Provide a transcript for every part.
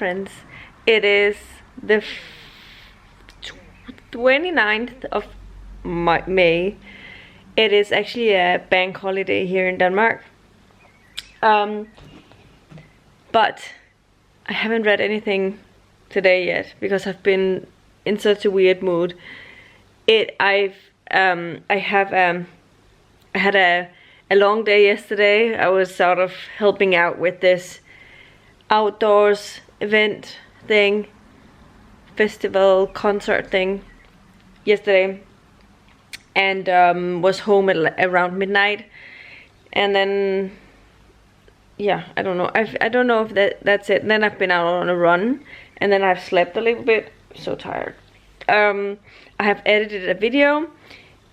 friends. It is the 29th of May. It is actually a bank holiday here in Denmark. But I haven't read anything today yet because I've been in such a weird mood. I had a long day yesterday. I was sort of helping out with this outdoors event thing, festival concert thing yesterday, and was home at around midnight, and then yeah, I don't know if that's it. And then I've been out on a run, and then I've slept a little bit. So tired. I have edited a video,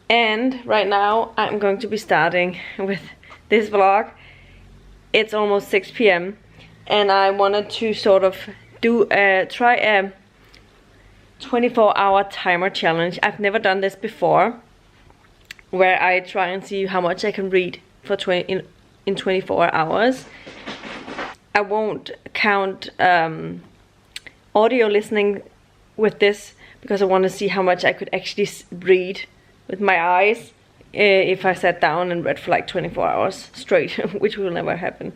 and right now I'm going to be starting with this vlog. It's almost 6 p.m. and I wanted to sort of try a 24-hour timer challenge. I've never done this before, where I try and see how much I can read for in 24 hours. I won't count audio listening with this because I want to see how much I could actually read with my eyes if I sat down and read for like 24 hours straight, which will never happen.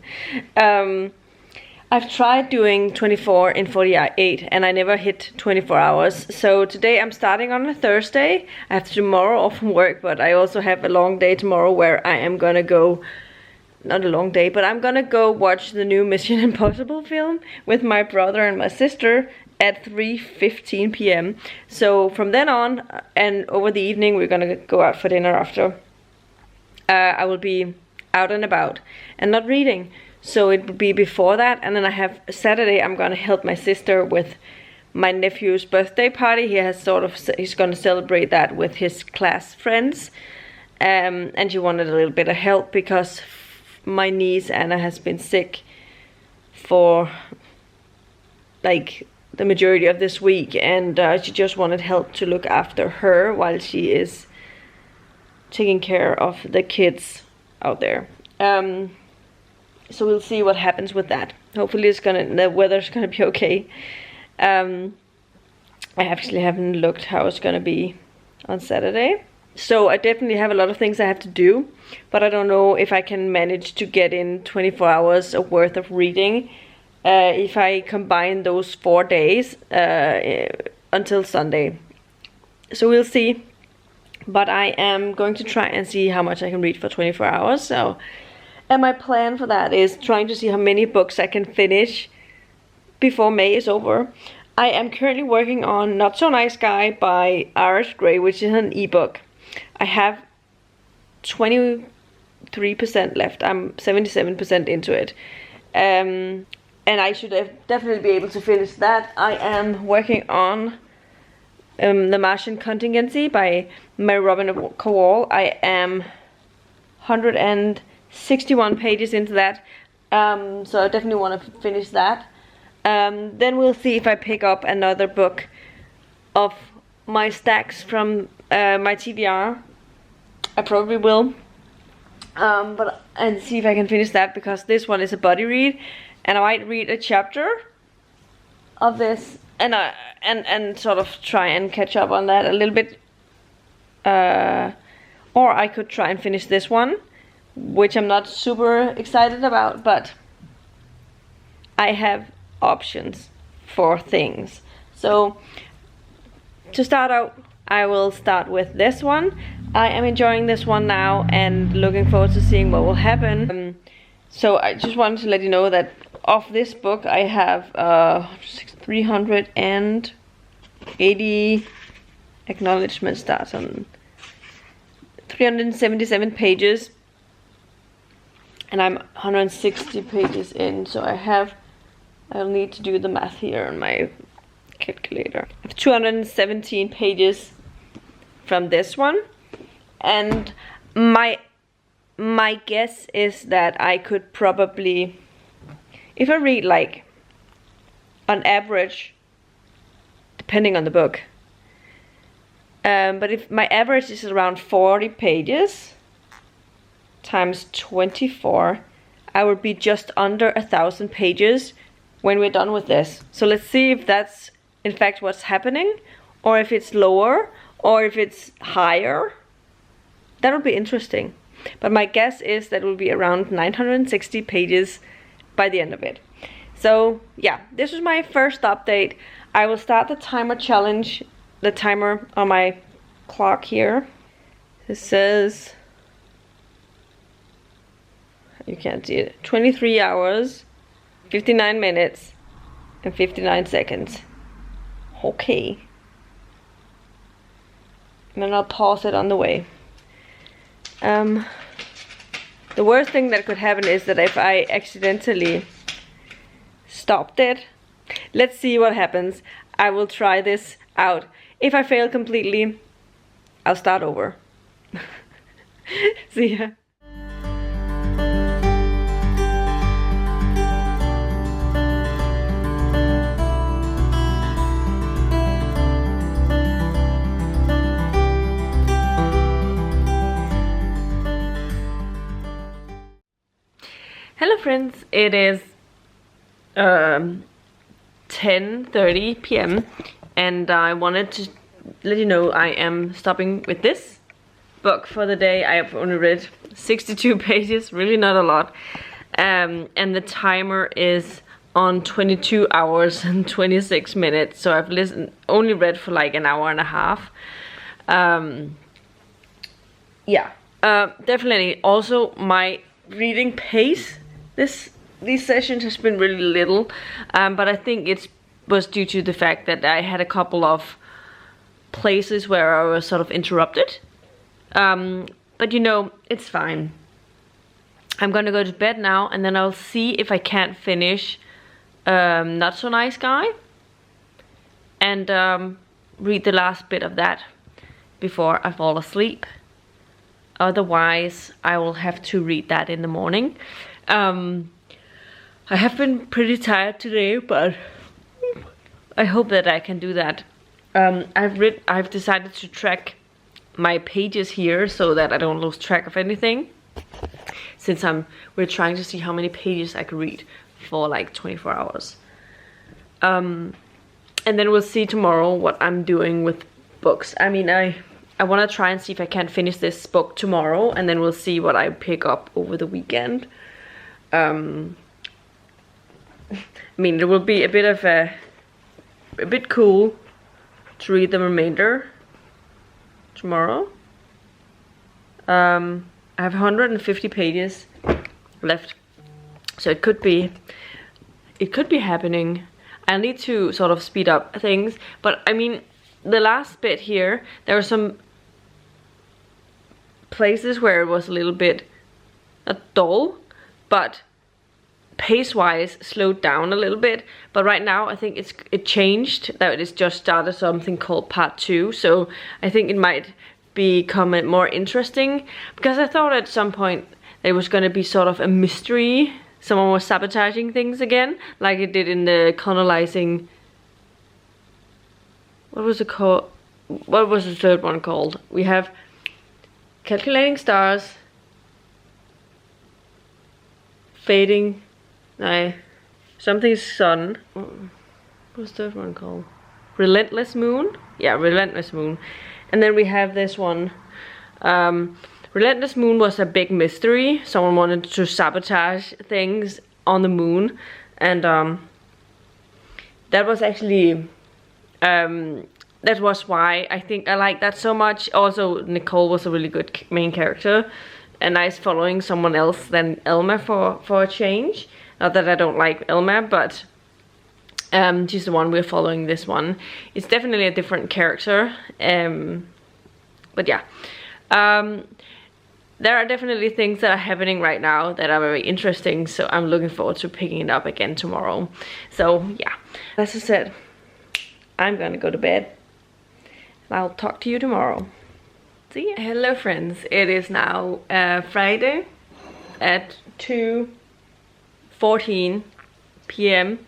I've tried doing 24 in 48 and I never hit 24 hours. So today I'm starting on a Thursday. I have tomorrow off from work, but I also have a long day tomorrow where I am gonna go, not a long day, but I'm gonna go watch the new Mission Impossible film with my brother and my sister at 3:15 p.m. So from then on and over the evening we're gonna go out for dinner after. I will be out and about and not reading. So it would be before that, and then I have Saturday. I'm gonna help my sister with my nephew's birthday party. He's gonna celebrate that with his class friends, and she wanted a little bit of help because my niece Anna has been sick for like the majority of this week, and she just wanted help to look after her while she is taking care of the kids out there. So we'll see what happens with that. Hopefully the weather's gonna be okay. I actually haven't looked how it's gonna be on Saturday. So I definitely have a lot of things I have to do, but I don't know if I can manage to get in 24 hours worth of reading if I combine those 4 days until Sunday. So we'll see. But I am going to try and see how much I can read for 24 hours. So. And my plan for that is trying to see how many books I can finish before May is over. I am currently working on Not So Nice Guy by Iris Gray, which is an ebook. I have 23% left. I'm 77% into it. And I should definitely be able to finish that. I am working on The Martian Contingency by Mary Robin Kowal. I am 161 pages into that, so I definitely want to finish that. Then we'll see if I pick up another book of my stacks from my TBR. I probably will, and see if I can finish that, because this one is a buddy read, and I might read a chapter of this and sort of try and catch up on that a little bit, or I could try and finish this one, which I'm not super excited about, but I have options for things. So to start out, I will start with this one. I am enjoying this one now and looking forward to seeing what will happen. So I just wanted to let you know that of this book I have 380 acknowledgement starts on 377 pages. And I'm 160 pages in, so I'll need to do the math here on my calculator. I have 217 pages from this one, and my guess is that I could probably, if I read like on average, depending on the book, but if my average is around 40 pages times 24, I would be just under 1,000 pages when we're done with this. So let's see if that's in fact what's happening, or if it's lower, or if it's higher. That would be interesting. But my guess is that it will be around 960 pages by the end of it. So yeah, this was my first update. I will start the timer challenge, the timer on my clock here. It says, you can't see it, 23 hours, 59 minutes, and 59 seconds. Okay. And then I'll pause it on the way. The worst thing that could happen is that if I accidentally stopped it, let's see what happens. I will try this out. If I fail completely, I'll start over. See ya. Hello friends, it is 10:30 p.m. and I wanted to let you know I am stopping with this book for the day. I have only read 62 pages, really not a lot, and the timer is on 22 hours and 26 minutes, so I've only read for like an hour and a half. Yeah, definitely. Also, my reading pace these sessions has been really little, but I think it was due to the fact that I had a couple of places where I was sort of interrupted. But you know, it's fine. I'm gonna go to bed now, and then I'll see if I can't finish Not So Nice Guy, and read the last bit of that before I fall asleep. Otherwise, I will have to read that in the morning. I have been pretty tired today, but I hope that I can do that. I've decided to track my pages here so that I don't lose track of anything, since we're trying to see how many pages I could read for like 24 hours. And then we'll see tomorrow what I'm doing with books. I mean, I want to try and see if I can finish this book tomorrow, and then we'll see what I pick up over the weekend. I mean, it will be a bit cool to read the remainder tomorrow. I have 150 pages left, so it could be happening. I need to sort of speed up things, but I mean, the last bit here, there were some places where it was a little bit not dull, but pace-wise slowed down a little bit. But right now I think it changed, that it's just started something called part 2, so I think it might become more interesting, because I thought at some point there was going to be sort of a mystery. Someone was sabotaging things again, like it did in the colonizing. What was it called? What was the third one called? We have Calculating Stars, Fading, something Sun. What was the third one called? Relentless Moon? Yeah, Relentless Moon. And then we have this one. Relentless Moon was a big mystery. Someone wanted to sabotage things on the moon. And that was actually... that was why I think I like that so much. Also, Nicole was a really good main character. And nice following someone else than Elma for a change. Not that I don't like Elma, but she's the one we're following this one. It's definitely a different character. But yeah. There are definitely things that are happening right now that are very interesting. So I'm looking forward to picking it up again tomorrow. So yeah. As I said, I'm gonna go to bed. I'll talk to you tomorrow. See ya. Hello friends, it is now Friday at 2:14 p.m.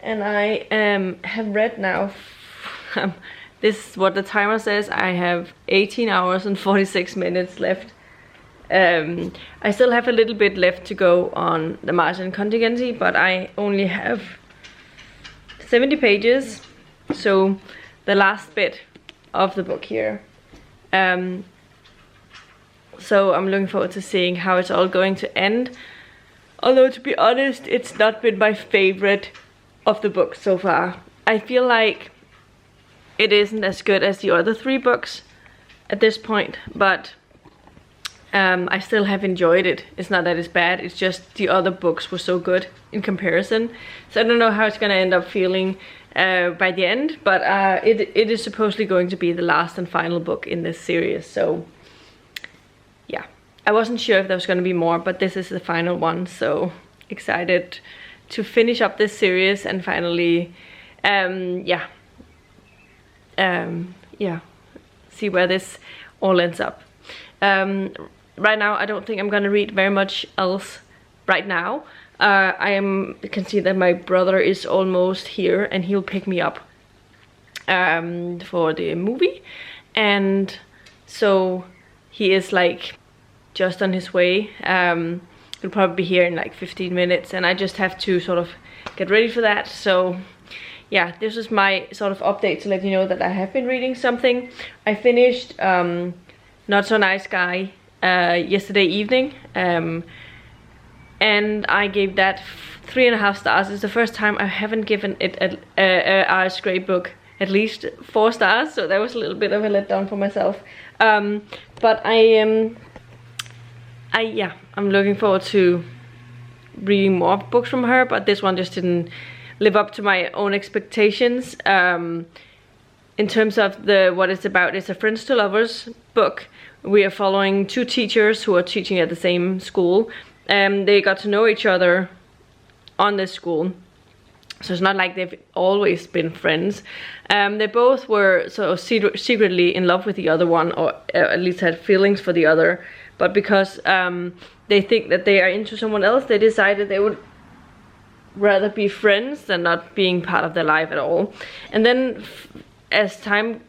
and I have read now, this is what the timer says, I have 18 hours and 46 minutes left. I still have a little bit left to go on the Martian Contingency, but I only have 70 pages, so the last bit of the book here. So I'm looking forward to seeing how it's all going to end. Although, to be honest, it's not been my favorite of the books so far. I feel like it isn't as good as the other 3 books at this point, but I still have enjoyed it. It's not that it's bad, it's just the other books were so good in comparison. So I don't know how it's gonna end up feeling by the end, but it is supposedly going to be the last and final book in this series, so yeah. I wasn't sure if there was gonna be more, but this is the final one, so excited to finish up this series and finally, see where this all ends up. Right now, I don't think I'm gonna read very much else right now. You can see that my brother is almost here and he'll pick me up for the movie. And so he is like just on his way. He'll probably be here in like 15 minutes and I just have to sort of get ready for that. So yeah, this is my sort of update to let you know that I have been reading something. I finished Not So Nice Guy yesterday evening, and I gave that 3.5 stars. It's the first time I haven't given it a R.S. Grey book at least 4 stars, so that was a little bit of a letdown for myself. But I'm looking forward to reading more books from her, but this one just didn't live up to my own expectations. In terms of what it's about, it's a Friends to Lovers book. We are following 2 teachers who are teaching at the same school. They got to know each other on this school, so it's not like they've always been friends. They both were sort of secretly in love with the other one, or at least had feelings for the other, but because they think that they are into someone else, they decided they would rather be friends than not being part of their life at all. And then as time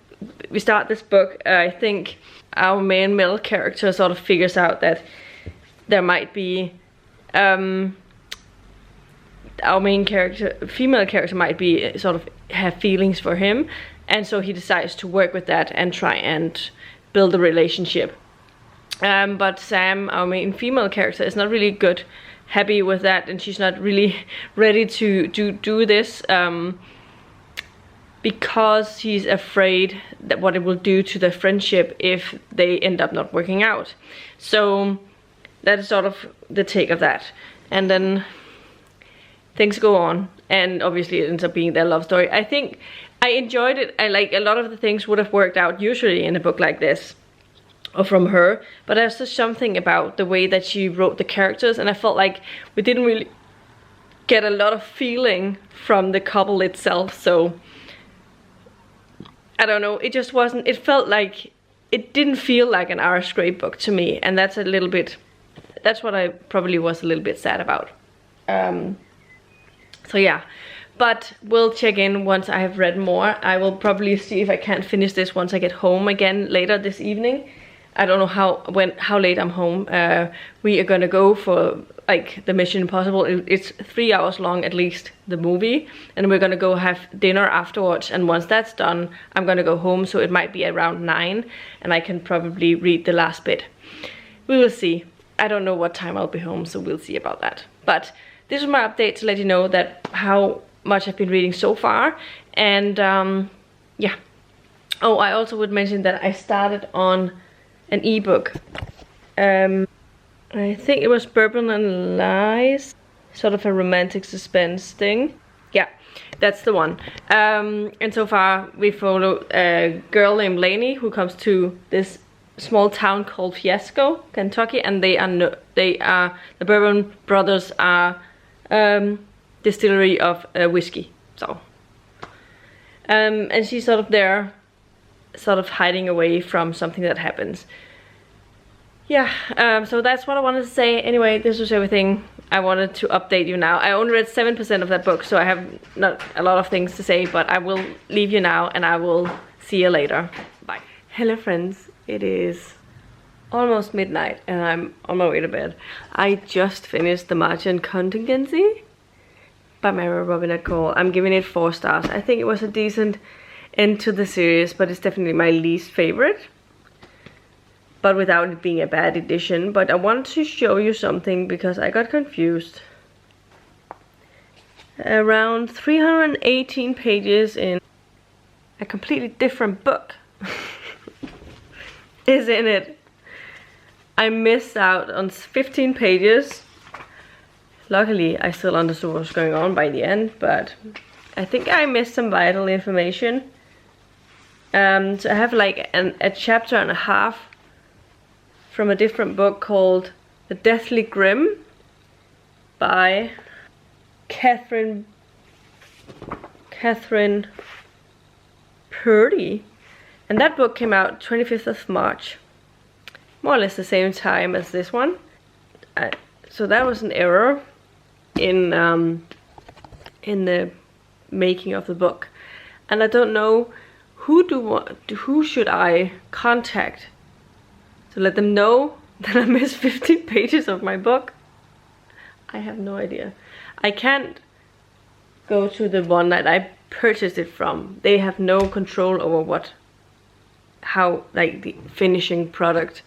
we start this book, I think our main male character sort of figures out that there might be our main character, female character, might be sort of have feelings for him, and so he decides to work with that and try and build a relationship. But Sam, our main female character, is not really happy with that, and she's not really ready to do this because she's afraid that what it will do to their friendship if they end up not working out. So that is sort of the take of that, and then things go on, and obviously it ends up being their love story. I think I enjoyed it. I like a lot of the things would have worked out usually in a book like this, or from her, but there's just something about the way that she wrote the characters, and I felt like we didn't really get a lot of feeling from the couple itself. So I don't know, it just wasn't, it felt like, it didn't feel like an R.S. Grey book to me, and that's a little bit, that's what I probably was a little bit sad about. So yeah, but we'll check in once I have read more. I will probably see if I can't finish this once I get home again later this evening. I don't know how late I'm home. We are gonna go for like the Mission Impossible. It's 3 hours long at least, the movie, and we're gonna go have dinner afterwards, and once that's done I'm gonna go home, so it might be around 9 and I can probably read the last bit. We will see. I don't know what time I'll be home, so we'll see about that. But this is my update to let you know that how much I've been reading so far. And yeah. Oh, I also would mention that I started on an ebook. I think it was Bourbon and Lies, sort of a romantic suspense thing. Yeah, that's the one. And so far we follow a girl named Lainey who comes to this small town called Fiasco, Kentucky, and the Bourbon brothers are distillery of whiskey. So and she's sort of there, sort of hiding away from something that happens. Yeah, so that's what I wanted to say. Anyway, this was everything I wanted to update you now. I only read 7% of that book, so I have not a lot of things to say, but I will leave you now and I will see you later. Bye. Hello friends, it is almost midnight and I'm on my way to bed. I just finished The Martian Contingency by Mary Robinette Kowal. I'm giving it 4 stars. I think it was a decent end to the series, but it's definitely my least favorite. But without it being a bad edition. But I wanted to show you something because I got confused. Around 318 pages in a completely different book is in it. I missed out on 15 pages. Luckily, I still understood what was going on by the end, but I think I missed some vital information. So I have like a chapter and a half from a different book called The Deathly Grimm by Catherine Purdy. And that book came out 25th of March. More or less the same time as this one. So that was an error in the making of the book. And I don't know who should I contact to let them know that I missed 15 pages of my book. I have no idea. I can't go to the one that I purchased it from. They have no control over how like the finishing product.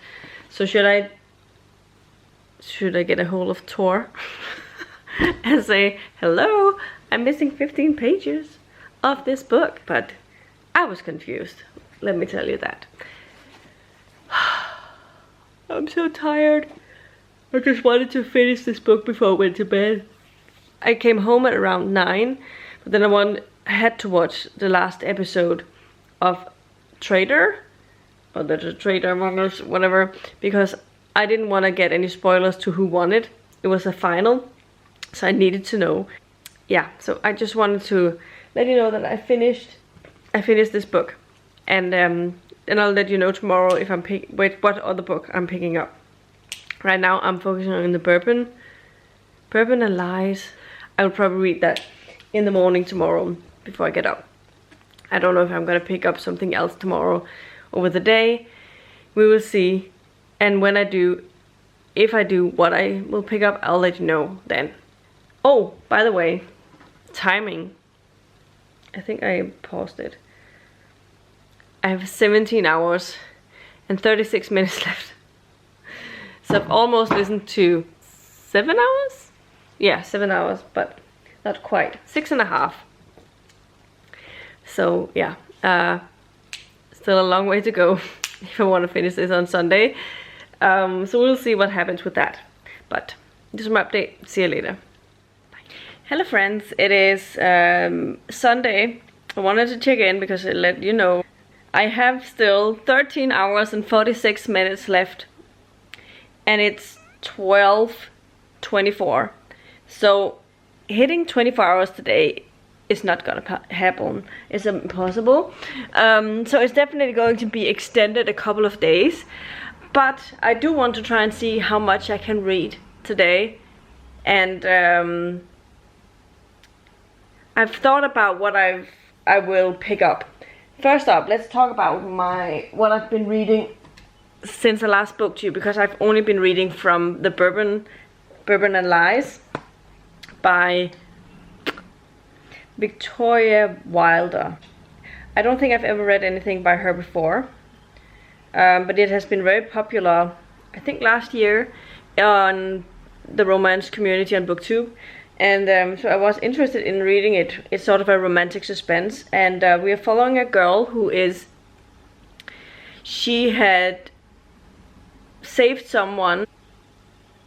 So should I get a hold of Tor and say, hello, I'm missing 15 pages of this book? But I was confused, let me tell you that. I'm so tired. I just wanted to finish this book before I went to bed. I came home at around 9, but then I had to watch the last episode of Traitor, or the Traitor Among Us, whatever, because I didn't want to get any spoilers to who won it. It was a final, so I needed to know. Yeah, so I just wanted to let you know that I finished this book, and I'll let you know tomorrow if I'm what other book I'm picking up. Right now I'm focusing on the Bourbon and Lies. I will probably read that in the morning tomorrow before I get up. I don't know if I'm gonna pick up something else tomorrow over the day. We will see. And when I do, if I do what I will pick up, I'll let you know then. Oh, by the way, timing. I think I paused it. I have 17 hours and 36 minutes left. So I've almost listened to 7 hours? Yeah, 7 hours, but not quite. 6.5. So yeah, still a long way to go if I want to finish this on Sunday. So we'll see what happens with that. But just my update. See you later. Bye. Hello friends, it is Sunday. I wanted to check in because it let you know I have still 13 hours and 46 minutes left. And it's 12:24. So hitting 24 hours today is not gonna happen. It's impossible. So it's definitely going to be extended a couple of days. But I do want to try and see how much I can read today. And I've thought about what I will pick up. First up, let's talk about what I've been reading since I last spoke to you, because I've only been reading from the Bourbon and Lies by Victoria Wilder. I don't think I've ever read anything by her before, but it has been very popular, I think last year, on the romance community on BookTube. And so I was interested in reading it. It's sort of a romantic suspense, and we are following a girl who she had saved someone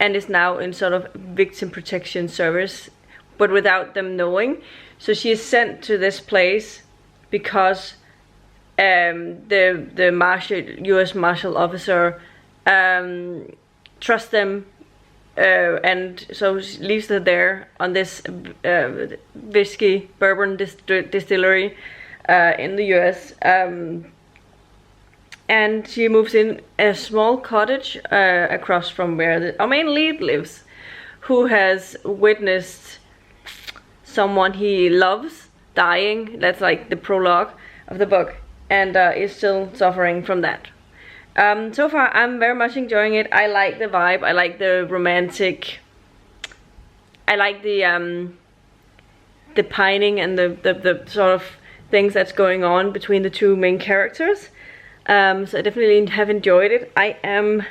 and is now in sort of victim protection service, but without them knowing. So she is sent to this place because the U.S. Marshal officer trusts them, and so she leaves her there on this bourbon distillery in the U.S. And she moves in a small cottage across from where our main lead lives, who has witnessed someone he loves dying. That's like the prologue of the book, and is still suffering from that. So far I'm very much enjoying it. I like the vibe, I like the romantic, I like the the pining and the sort of things that's going on between the two main characters. So I definitely have enjoyed it. I am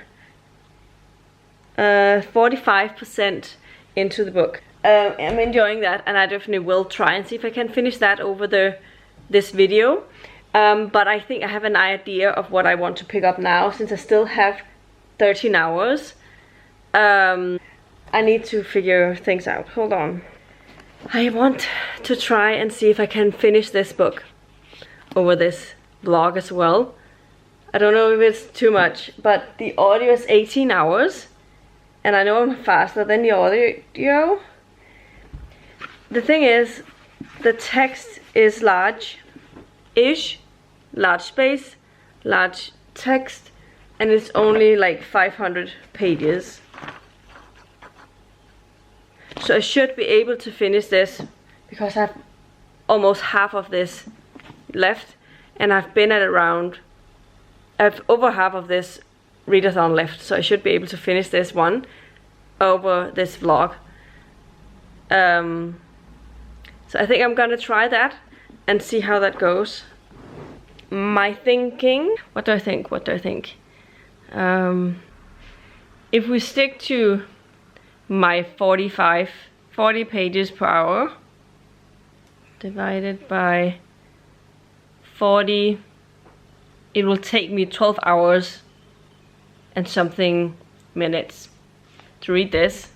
45% into the book. I'm enjoying that, and I definitely will try and see if I can finish that over this video. But I think I have an idea of what I want to pick up now, since I still have 13 hours. I need to figure things out. Hold on. I want to try and see if I can finish this book over this vlog as well. I don't know if it's too much, but the audio is 18 hours. And I know I'm faster than the audio. The thing is, the text is large-ish. Large space, large text. And it's only like 500 pages. So I should be able to finish this, because I have almost half of this left. And I've been at around... I have over half of this readathon left, so I should be able to finish this one over this vlog. So I think I'm gonna try that and see how that goes. My thinking, what do I think? If we stick to my 40 pages per hour divided by 40, it will take me 12 hours and something minutes to read this.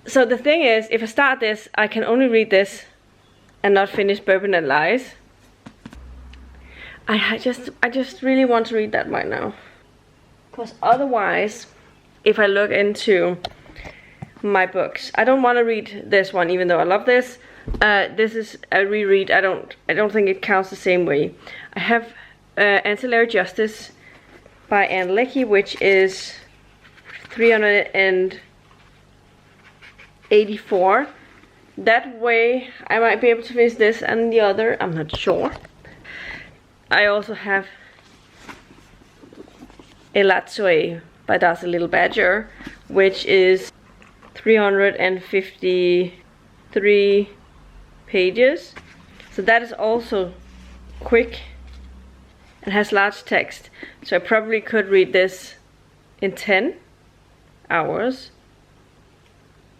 So the thing is, if I start this, I can only read this and not finish Bourbon and Lies. I just really want to read that right now, because otherwise, if I look into my books, I don't want to read this one, even though I love this. This is a reread. I don't think it counts the same way. I have Ancillary Justice by Ann Leckie, which is 384. That way I might be able to finish this and the other, I'm not sure. I also have Elatsue by Darcy Little Badger, which is 353 pages. So that is also quick and has large text. So I probably could read this in 10 hours.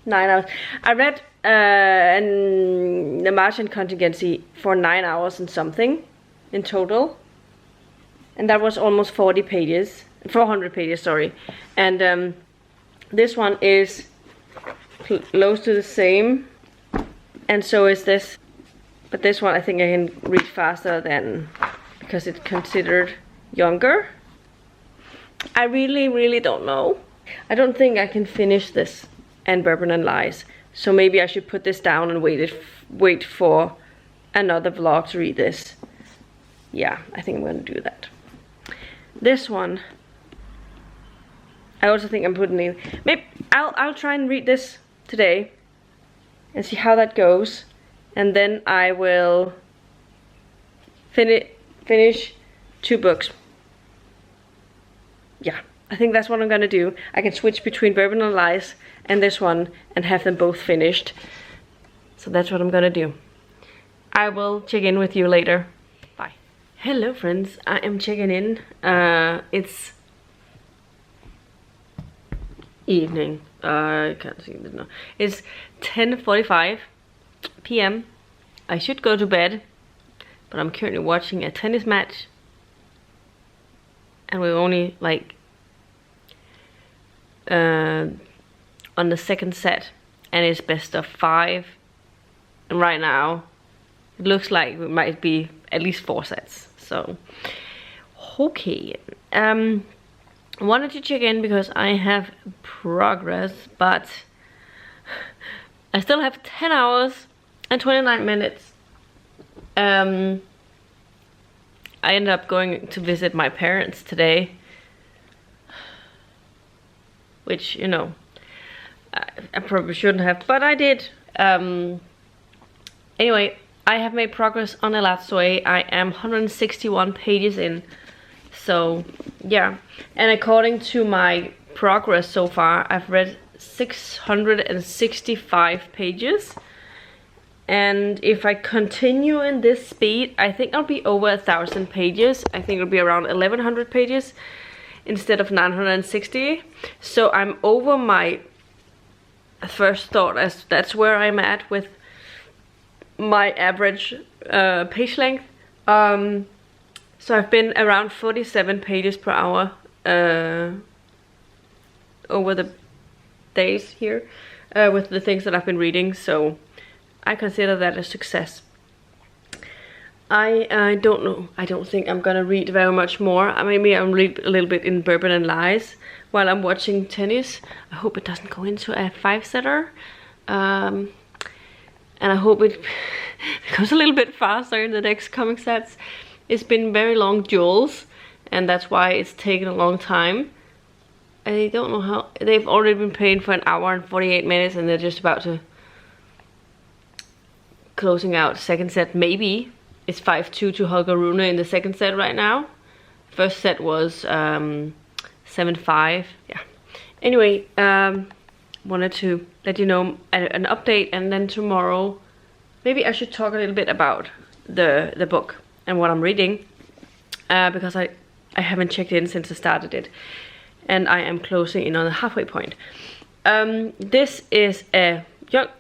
9 hours. I read The Martian Contingency for 9 hours and something in total. And that was almost 400 pages, sorry. And this one is close to the same, and so is this. But this one I think I can read faster than, because it's considered younger. I really don't know. I don't think I can finish this and Bourbon and Lies. So maybe I should put this down and wait for another vlog to read this. Yeah, I think I'm gonna do that. This one, I also think I'm putting in. Maybe I'll try and read this today and see how that goes, and then I will finish 2 books. Yeah, I think that's what I'm gonna do. I can switch between Bourbon and Lies and this one and have them both finished. So that's what I'm gonna do. I will check in with you later. Bye. Hello friends, I am checking in. It's evening. I can't see it now. It's 10:45 p.m. I should go to bed, but I'm currently watching a tennis match, and we're only like on the second set, and it's best of 5, and right now it looks like it might be at least 4 sets. So okay, I wanted to check in because I have progress, but I still have 10 hours and 29 minutes. I ended up going to visit my parents today, which, you know, I probably shouldn't have, but I did. Anyway, I have made progress on Elatsue. I am 161 pages in. So yeah, and according to my progress so far, I've read 665 pages, And if I continue in this speed, I think I'll be over 1,000 pages. I think it'll be around 1,100 pages instead of 960. So I'm over my first thought, as that's where I'm at with my average page length. So I've been around 47 pages per hour over the days here with the things that I've been reading, so I consider that a success. I don't know, I don't think I'm gonna read very much more. Maybe I'll read a little bit in Bourbon and Lies while I'm watching tennis. I hope it doesn't go into a 5-setter. And I hope it goes a little bit faster in the next comic sets. It's been very long duels, and that's why it's taken a long time. I don't know how. They've already been playing for 1 hour and 48 minutes, and they're just about to closing out second set. Maybe it's 5-2 to Holger Rune in the second set right now. First set was 7-5. Yeah. Anyway, wanted to let you know an update, and then tomorrow maybe I should talk a little bit about the book and what I'm reading, because I haven't checked in since I started it, and I am closing in on the halfway point. This is a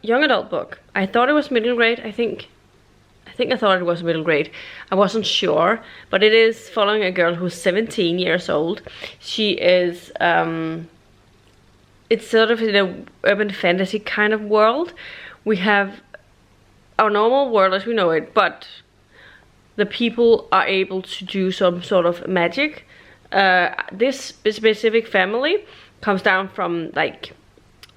young adult book. I thought it was middle grade. I think I thought it was middle grade. I wasn't sure, but it is following a girl who's 17 years old. She is it's sort of in a urban fantasy kind of world. We have our normal world as we know it, but the people are able to do some sort of magic. This specific family comes down from like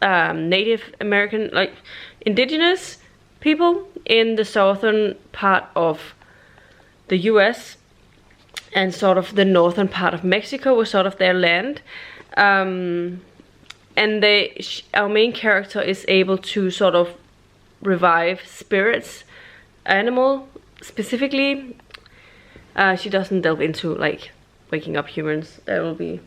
Native American, like indigenous people in the southern part of the US, and sort of the northern part of Mexico was sort of their land. And our main character is able to sort of revive spirits, animal specifically. She doesn't delve into like waking up humans. That will be.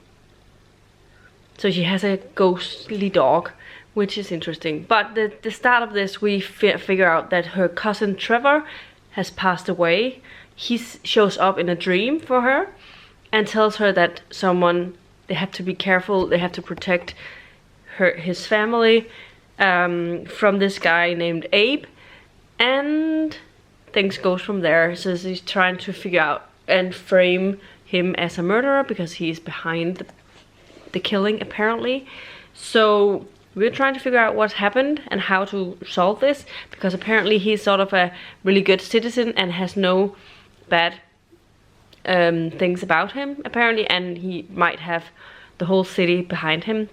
So she has a ghostly dog, which is interesting. But the start of this, we figure out that her cousin Trevor has passed away. He shows up in a dream for her and tells her that they have to be careful, they have to protect his family from this guy named Abe, and things goes from there. So she's trying to figure out and frame him as a murderer because he's behind the killing apparently. So we're trying to figure out what's happened and how to solve this, because apparently he's sort of a really good citizen and has no bad things about him apparently, and he might have the whole city behind him.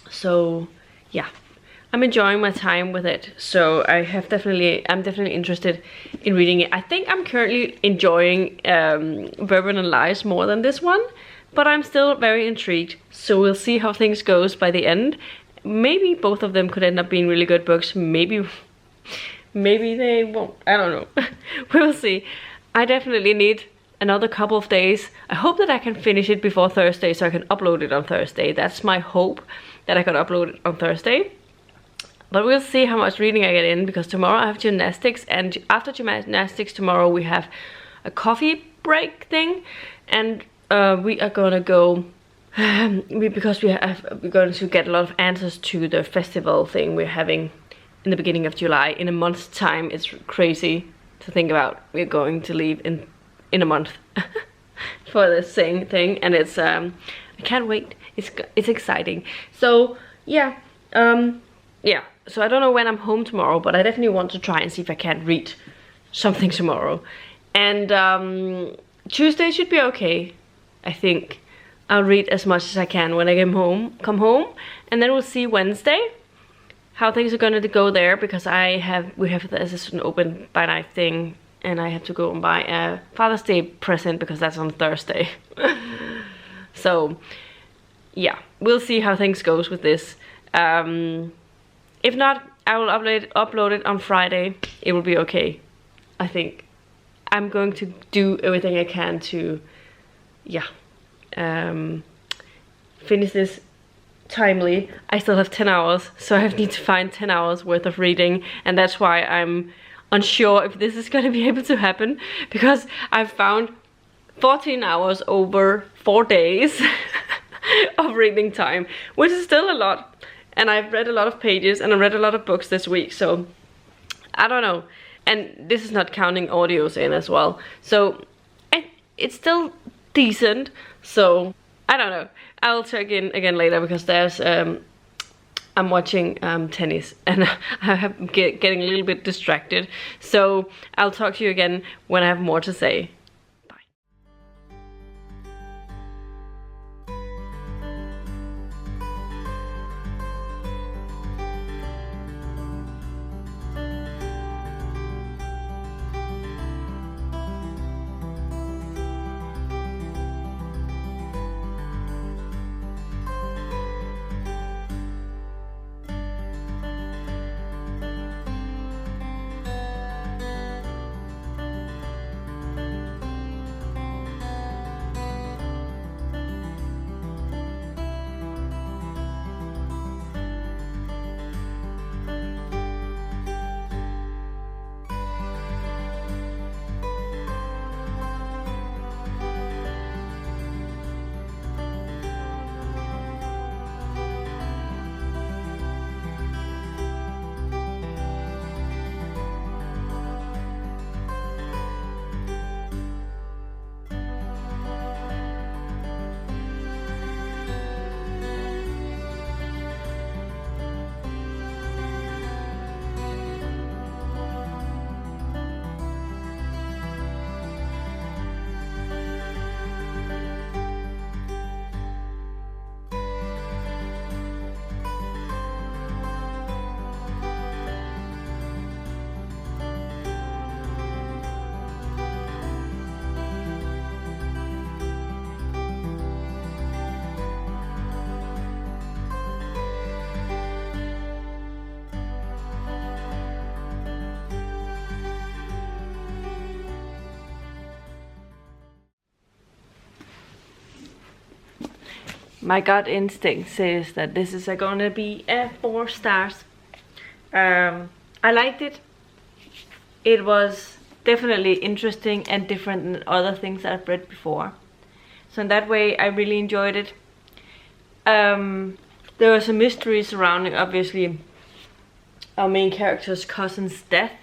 So yeah, I'm enjoying my time with it. So I'm definitely interested in reading it. I think I'm currently enjoying Bourbon and Lies more than this one, but I'm still very intrigued. So we'll see how things goes by the end. Maybe both of them could end up being really good books. Maybe they won't. I don't know. We'll see. I definitely need another couple of days. I hope that I can finish it before Thursday so I can upload it on Thursday. That's my hope, that I can upload it on Thursday. But we'll see how much reading I get in, because tomorrow I have gymnastics, and after gymnastics tomorrow we have a coffee break thing, and we are gonna go because we're going to get a lot of answers to the festival thing we're having in the beginning of July. In a month's time. It's crazy to think about. We're going to leave in a month for this thing, and it's I can't wait. It's exciting. So yeah, yeah. So I don't know when I'm home tomorrow, but I definitely want to try and see if I can read something tomorrow. And Tuesday should be okay. I think I'll read as much as I can when I come home, and then we'll see Wednesday how things are gonna go there, because we have this an open by night thing, and I have to go and buy a Father's Day present because that's on Thursday. So yeah, we'll see how things goes with this. If not, I will upload it on Friday. It will be okay. I think I'm going to do everything I can to, yeah, finish this I still have 10 hours, so I need to find 10 hours worth of reading, and that's why I'm unsure if this is gonna be able to happen, because I've found 14 hours over 4 days of reading time, which is still a lot. And I've read a lot of pages and I read a lot of books this week, so I don't know. And this is not counting audios in as well. So it's still decent, so I don't know. I'll check in again later, because there's I'm watching tennis and I'm getting a little bit distracted. So I'll talk to you again when I have more to say. My gut instinct says that this is gonna be a 4 stars. I liked it. It was definitely interesting and different than other things I've read before. So in that way, I really enjoyed it. There was a mystery surrounding, obviously, our main character's cousin's death,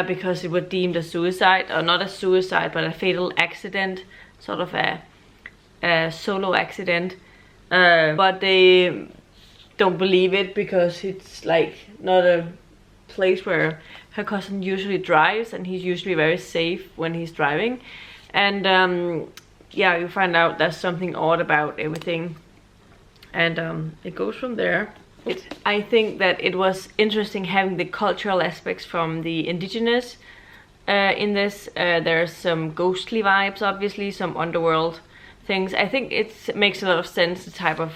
because it was deemed a suicide, or not a suicide, but a fatal accident, sort of a solo accident. But they don't believe it, because it's like not a place where her cousin usually drives, and he's usually very safe when he's driving. And yeah, you find out there's something odd about everything, and it goes from there. I think that it was interesting having the cultural aspects from the indigenous in this. There's some ghostly vibes, obviously, some underworld things. I think it makes a lot of sense, the type of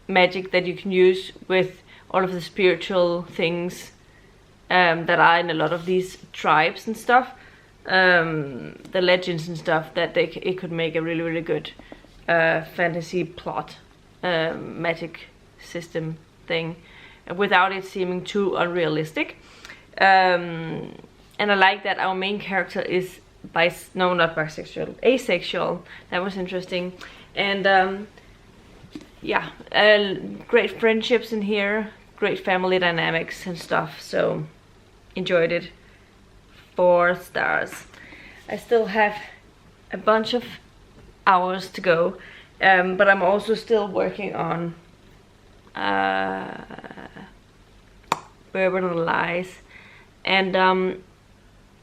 magic that you can use with all of the spiritual things that are in a lot of these tribes and stuff, the legends and stuff, that it could make a really good fantasy plot, magic system thing, without it seeming too unrealistic. And I like that our main character is not bisexual, asexual. That was interesting. And yeah, great friendships in here, great family dynamics and stuff, so enjoyed it. 4 stars. I still have a bunch of hours to go, but I'm also still working on Bourbon and Lies, and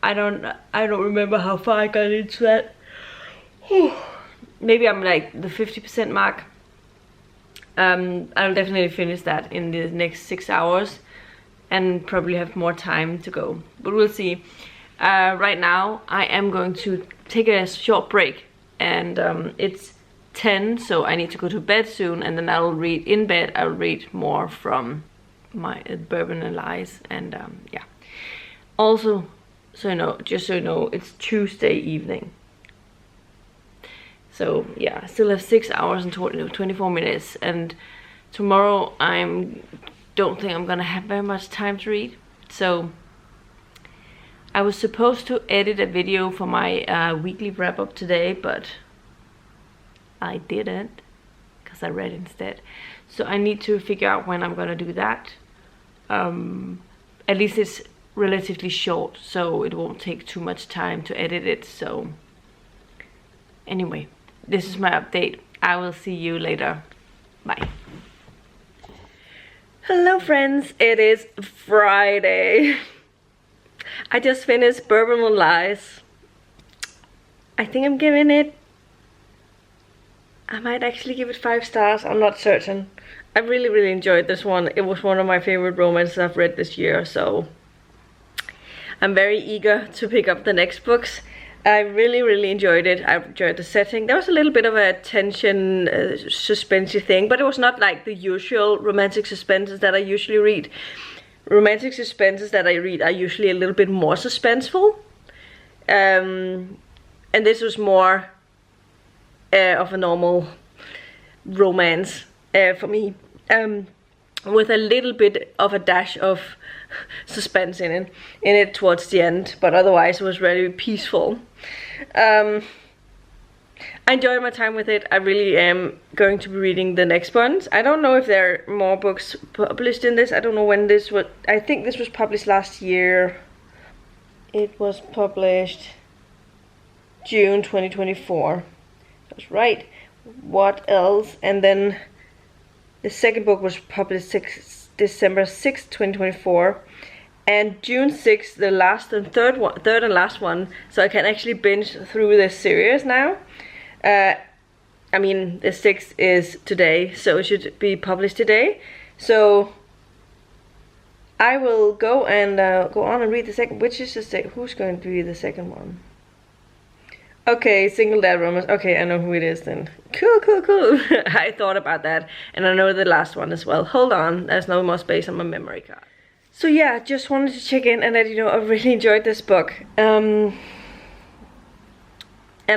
I don't remember how far I got into that. Maybe I'm like the 50% mark. I'll definitely finish that in the next 6 hours, and probably have more time to go, but we'll see. Right now I am going to take a short break, and it's 10, so I need to go to bed soon, and then I'll read in bed. I'll read more from my Bourbon and Lies, and yeah. Also, so you know, just so you know, it's Tuesday evening. So yeah, I still have 6 hours and 24 minutes, and tomorrow don't think I'm gonna have very much time to read. So I was supposed to edit a video for my weekly wrap-up today, but I didn't because I read instead. So I need to figure out when I'm gonna do that. At least it's relatively short, so it won't take too much time to edit it. So anyway, this is my update. I will see you later. Bye. Hello friends, it is Friday. I just finished Bourbon with Lies. I think I'm giving it, I might actually give it 5 stars, I'm not certain. I really enjoyed this one. It was one of my favorite romances I've read this year, so I'm very eager to pick up the next books. I really enjoyed it. I enjoyed the setting. There was a little bit of a tension, suspensey thing, but it was not like the usual romantic suspenses that I usually read. Romantic suspenses that I read are usually a little bit more suspenseful. And this was more of a normal romance for me. With a little bit of a dash of suspense in it towards the end, but otherwise it was very peaceful. I enjoyed my time with it. I really am going to be reading the next ones. I don't know if there are more books published in this. I don't know when this was. I think this was published last year. It was published June 2024. That's right. What else? And then the second book was published December 6th, 2024. And June 6th, the last and third and last one. So I can actually binge through this series now. I mean, the 6th is today, so it should be published today. So I will go on and read the second. Which is the second? Who's going to read the second one? Okay, Single Dad Romance. Okay, I know who it is then. Cool. I thought about that, and I know the last one as well. Hold on, there's no more space on my memory card. So yeah, just wanted to check in and let you know I really enjoyed this book. And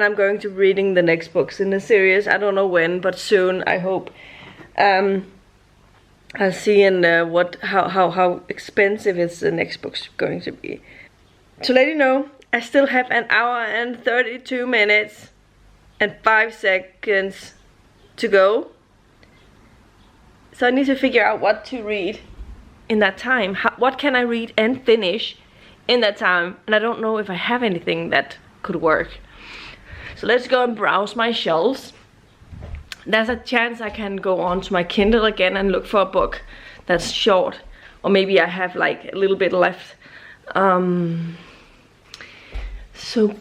I'm going to be reading the next books in the series. I don't know when, but soon, I hope. I'll see in how expensive is the next book's going to be. To let you know, I still have 1 hour and 32 minutes and 5 seconds to go. So I need to figure out what to read in that time. What can I read and finish in that time? And I don't know if I have anything that could work. So let's go and browse my shelves. There's a chance I can go on to my Kindle again and look for a book that's short. Or maybe I have like a little bit left. So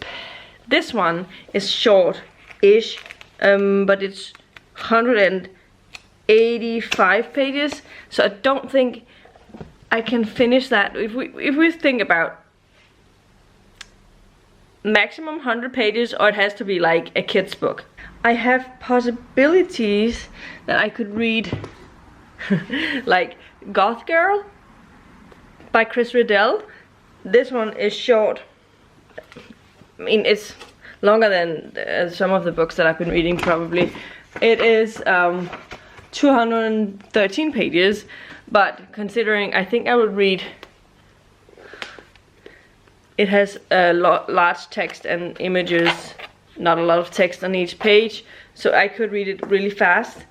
this one is short-ish, but it's 185 pages. So I don't think I can finish that. If we think about maximum 100 pages, or it has to be like a kid's book. I have possibilities that I could read like Goth Girl by Chris Riddell. This one is short. I mean, it's longer than some of the books that I've been reading probably. It is 213 pages, but considering I think I would read, it has a large text and images, not a lot of text on each page, so I could read it really fast.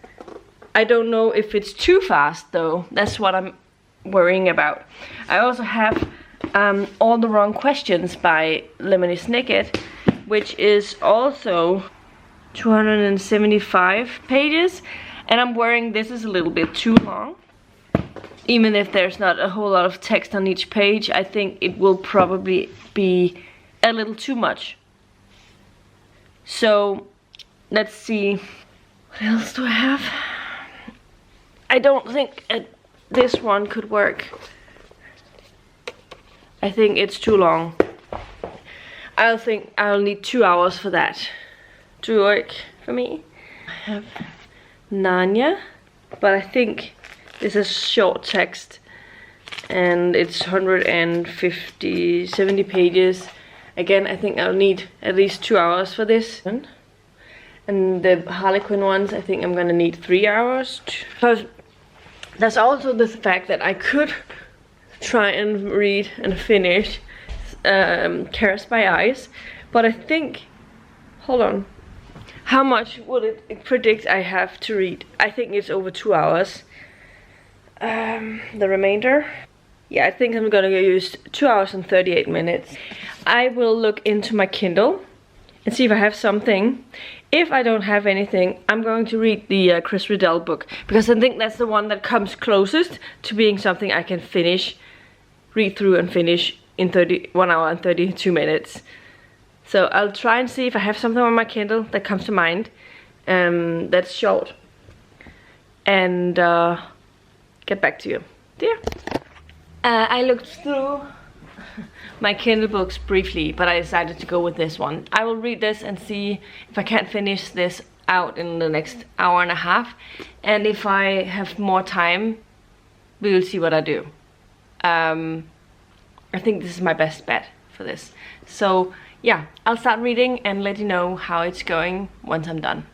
I don't know if it's too fast though. That's what I'm worrying about. I also have All the Wrong Questions by Lemony Snicket, which is also 275 pages, and I'm worrying this is a little bit too long. Even if there's not a whole lot of text on each page, I think it will probably be a little too much. So let's see, what else do I have? I don't think this one could work. I think it's too long. I think I'll need 2 hours for that to work for me. I have Narnia, but I think this is short text and it's 70 pages. Again, I think I'll need at least 2 hours for this. And the Harlequin ones, I think I'm gonna need 3 hours. So there's also the fact that I could try and read and finish Caress by Ice, but I think, hold on, how much would it predict I have to read? I think it's over 2 hours. The remainder, yeah, I think I'm gonna use 2 hours and 38 minutes. I will look into my Kindle and see if I have something. If I don't have anything, I'm going to read the Chris Riddell book, because I think that's the one that comes closest to being something I can read through and finish in 1 hour and 32 minutes. So I'll try and see if I have something on my Kindle that comes to mind that's short, and get back to you. Dear. I looked through my Kindle books briefly, but I decided to go with this one. I will read this and see if I can't finish this out in the next hour and a half, and if I have more time, we will see what I do. I think this is my best bet for this. So yeah, I'll start reading and let you know how it's going once I'm done.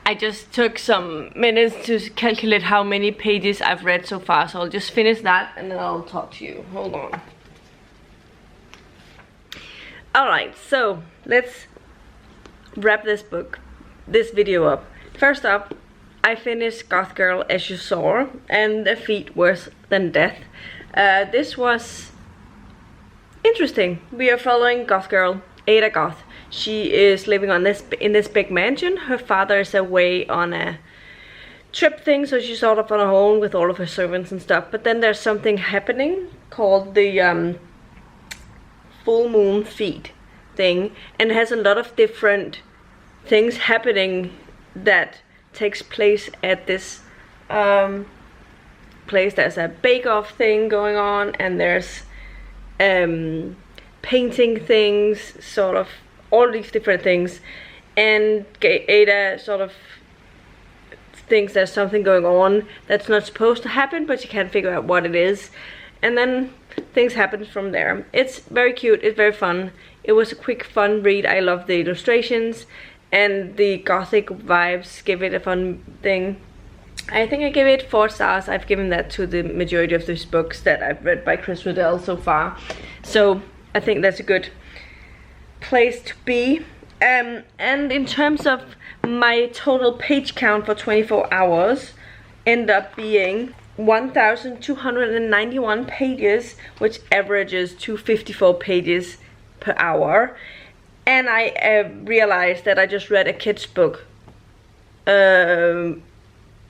I just took some minutes to calculate how many pages I've read so far, so I'll just finish that and then I'll talk to you. Hold on. Alright, so let's wrap this video up. First up, I finished Goth Girl As You Saw and Defeat Worse Than Death. This was interesting. We are following Goth Girl, Ada Goth. She is living in this big mansion. Her father is away on a trip thing, so she's sort of on her own with all of her servants and stuff. But then there's something happening called the full moon feed thing, and it has a lot of different things happening that takes place at this place. There's a bake-off thing going on, and there's painting things, sort of all these different things, and Ada sort of thinks there's something going on that's not supposed to happen, but she can't figure out what it is, and then things happen from there. It's very cute, it's very fun. It was a quick fun read. I love the illustrations, and the gothic vibes give it a fun thing. I think I give it 4 stars. I've given that to the majority of these books that I've read by Chris Riddell so far, so I think that's a good place to be. And in terms of my total page count for 24 hours, end up being 1,291 pages, which averages to 54 pages per hour. And I realized that I just read a kid's book, so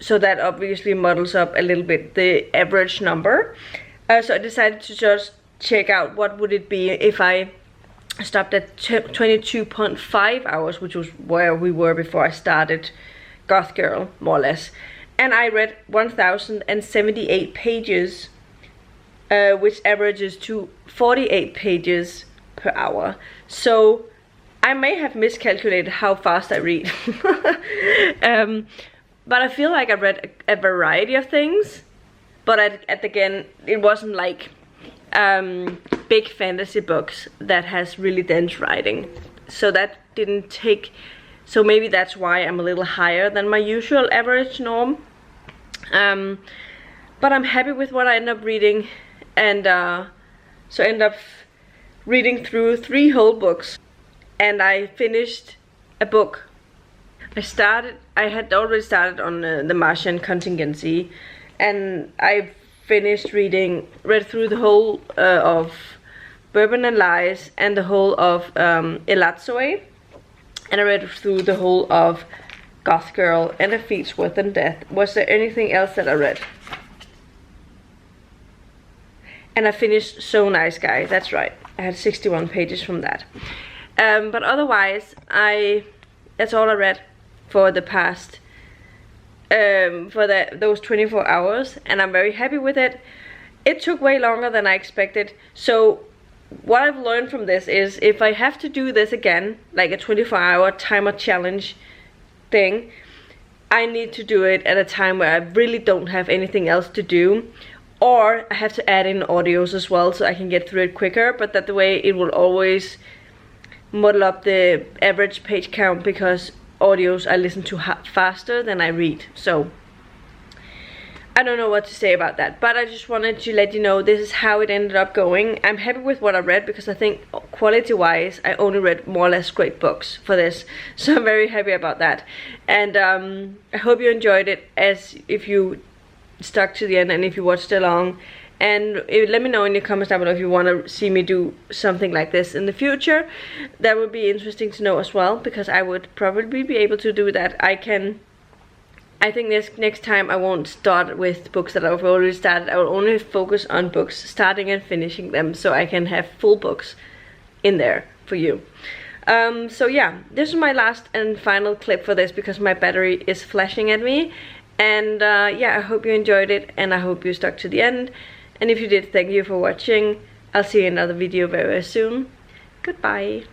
that obviously muddles up a little bit the average number. So I decided to just check out what would it be if I stopped at 22.5 hours, which was where we were before I started Goth Girl, more or less. And I read 1,078 pages, which averages to 48 pages per hour. So I may have miscalculated how fast I read. But I feel like I read a variety of things, but again, it wasn't like big fantasy books that has really dense writing, so that didn't take, so maybe that's why I'm a little higher than my usual average norm. But I'm happy with what I end up reading, and so I end up reading through 3 whole books, and I finished a book. I had already started on the Martian Contingency, and I finished read through the whole of Bourbon and Lies and the whole of Elatsue. And I read through the whole of Goth Girl and A Feet's Worth in Death. Was there anything else that I read? And I finished So Nice Guy, that's right. I had 61 pages from that. But otherwise, that's all I read for the past, those 24 hours. And I'm very happy with it. It took way longer than I expected. So what I've learned from this is if I have to do this again, like a 24-hour timer challenge thing, I need to do it at a time where I really don't have anything else to do. Or I have to add in audios as well so I can get through it quicker, but that the way it will always muddle up the average page count because audios I listen to faster than I read. So I don't know what to say about that, but I just wanted to let you know this is how it ended up going. I'm happy with what I read because I think quality wise I only read more or less great books for this, so I'm very happy about that. And I hope you enjoyed it, as if you stuck to the end and if you watched along. And let me know in the comments down below if you want to see me do something like this in the future. That would be interesting to know as well, because I would probably be able to do that. I think this next time I won't start with books that I've already started. I will only focus on books, starting and finishing them, so I can have full books in there for you. So yeah, this is my last and final clip for this because my battery is flashing at me. And yeah, I hope you enjoyed it and I hope you stuck to the end. And if you did, thank you for watching. I'll see you in another video very soon. Goodbye.